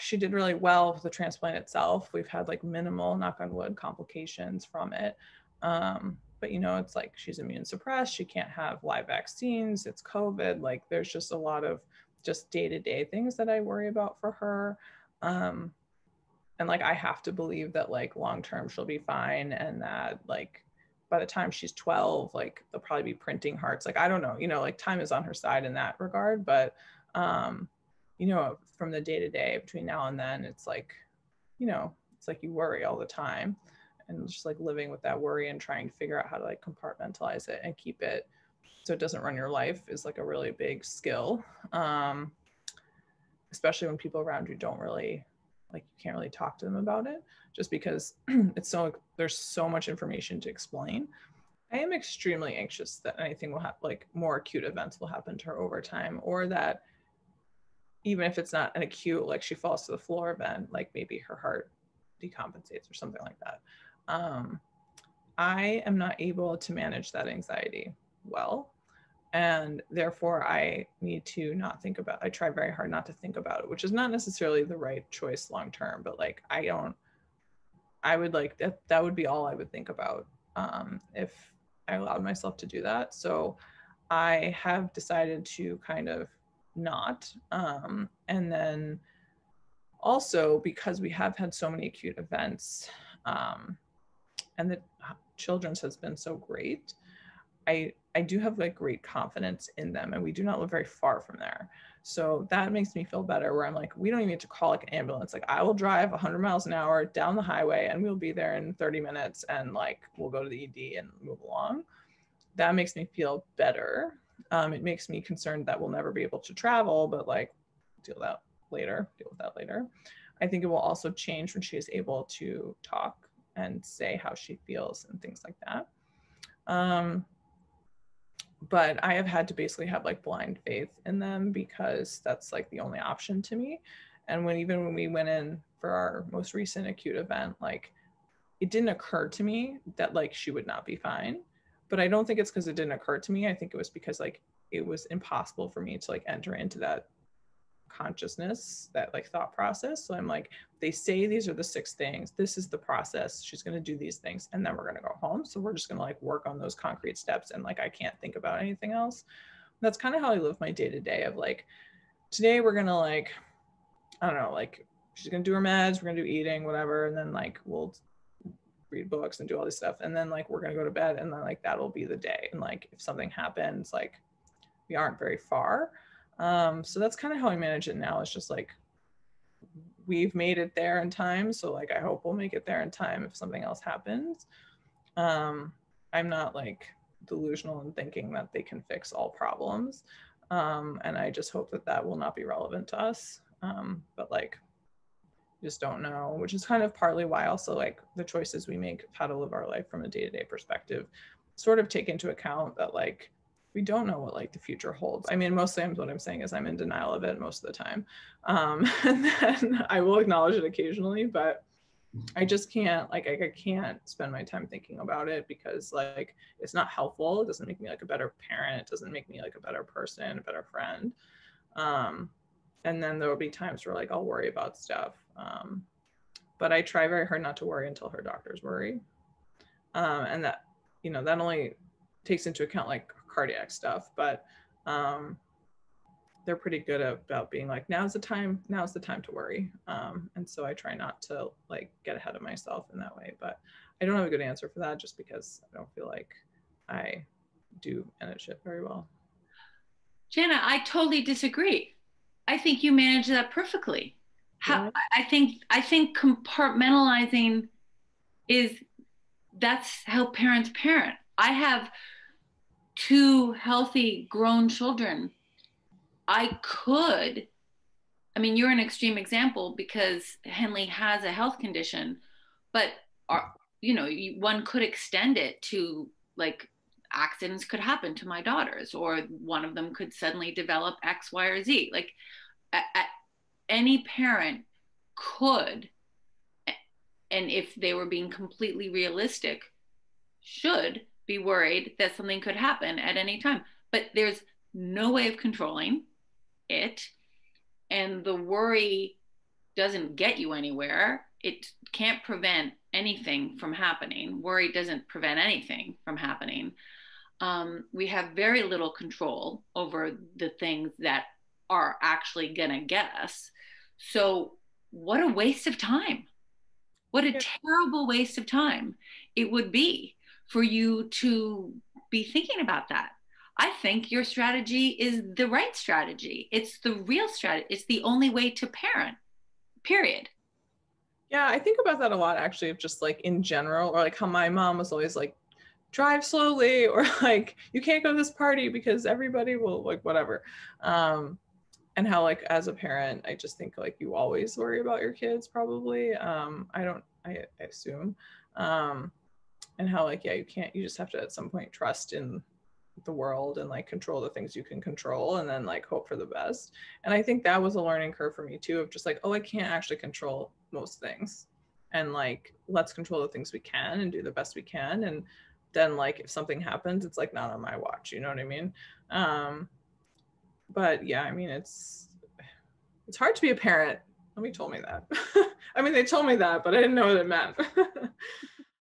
she did really well with the transplant itself. We've had like minimal, knock on wood, complications from it. But you know, it's like she's immune suppressed. She can't have live vaccines. It's COVID. Like there's just a lot of just day-to-day things that I worry about for her. And like I have to believe that like long-term she'll be fine, and that like by the time she's 12, like they'll probably be printing hearts. Like I don't know, you know, like time is on her side in that regard. But you know, from the day-to-day between now and then, it's like, you know, it's like you worry all the time, and just like living with that worry and trying to figure out how to like compartmentalize it and keep it so it doesn't run your life is like a really big skill. Especially when people around you don't really, like you can't really talk to them about it, just because it's so, there's so much information to explain. I am extremely anxious that anything will happen, like more acute events will happen to her over time, or that even if it's not an acute, like she falls to the floor event, like maybe her heart decompensates or something like that. I am not able to manage that anxiety well. And therefore I need to not think about, I try very hard not to think about it, which is not necessarily the right choice long-term, but like, I would like, that would be all I would think about if I allowed myself to do that. So I have decided to kind of not. And then also because we have had so many acute events, and the children's has been so great, I do have like great confidence in them, and we do not live very far from there. So that makes me feel better, where I'm like, we don't even need to call like an ambulance. Like I will drive 100 miles an hour down the highway and we'll be there in 30 minutes, and like we'll go to the ED and move along. That makes me feel better. It makes me concerned that we'll never be able to travel, but like deal with that later. I think it will also change when she is able to talk and say how she feels and things like that. But I have had to basically have like blind faith in them, because that's like the only option to me. And even when we went in for our most recent acute event, like it didn't occur to me that like she would not be fine. But I don't think it's because it didn't occur to me. I think it was because like it was impossible for me to like enter into that consciousness, that like thought process. So I'm like, they say these are the 6 things, this is the process, she's going to do these things, and then we're going to go home, so we're just going to like work on those concrete steps, and like I can't think about anything else. That's kind of how I live my day-to-day of like, today we're going to like, I don't know, like she's going to do her meds, we're going to do eating, whatever, and then like we'll read books and do all this stuff, and then like we're going to go to bed, and then like that'll be the day. And like if something happens, like we aren't very far. So that's kind of how I manage it now. It's just like, we've made it there in time, so like I hope we'll make it there in time if something else happens. I'm not like delusional in thinking that they can fix all problems, and I just hope that that will not be relevant to us. But like, just don't know, which is kind of partly why also like the choices we make of how to live our life from a day-to-day perspective sort of take into account that like we don't know what like the future holds. I mean, mostly what I'm saying is I'm in denial of it most of the time. And then I will acknowledge it occasionally, but I just can't, like, I can't spend my time thinking about it, because like, it's not helpful. It doesn't make me like a better parent. It doesn't make me like a better person, a better friend. And then there will be times where like, I'll worry about stuff. But I try very hard not to worry until her doctors worry. And that, you know, that only takes into account like cardiac stuff, but they're pretty good about being like, now's the time to worry. And so I try not to like get ahead of myself in that way, but I don't have a good answer for that, just because I don't feel like I do manage it very well. Jana, I totally disagree. I think you manage that perfectly. Really? I think compartmentalizing is, that's how parents parent. I have 2 healthy grown children. I mean, you're an extreme example because Henley has a health condition, but you know, one could extend it to like, accidents could happen to my daughters, or one of them could suddenly develop X, Y, or Z. Like any parent could, and if they were being completely realistic, should be worried that something could happen at any time. But there's no way of controlling it. And the worry doesn't get you anywhere. It can't prevent anything from happening. Worry doesn't prevent anything from happening. We have very little control over the things that are actually going to get us. So, what a waste of time. What a Yeah. terrible waste of time it would be for you to be thinking about that. I think your strategy is the right strategy. It's the real strategy. It's the only way to parent, period. Yeah, I think about that a lot actually, of just like in general, or like how my mom was always like, drive slowly, or like you can't go to this party because everybody will like whatever. And how like as a parent, I just think like you always worry about your kids probably. I don't, I assume. Um, and how like, yeah, you just have to at some point trust in the world and like control the things you can control and then like hope for the best. And I think that was a learning curve for me too, of just like, oh, I can't actually control most things, and like let's control the things we can and do the best we can. And then like if something happens, it's like not on my watch, you know what I mean? um but yeah, I mean it's hard to be a parent. Nobody told me that. I mean, they told me that, but I didn't know what it meant.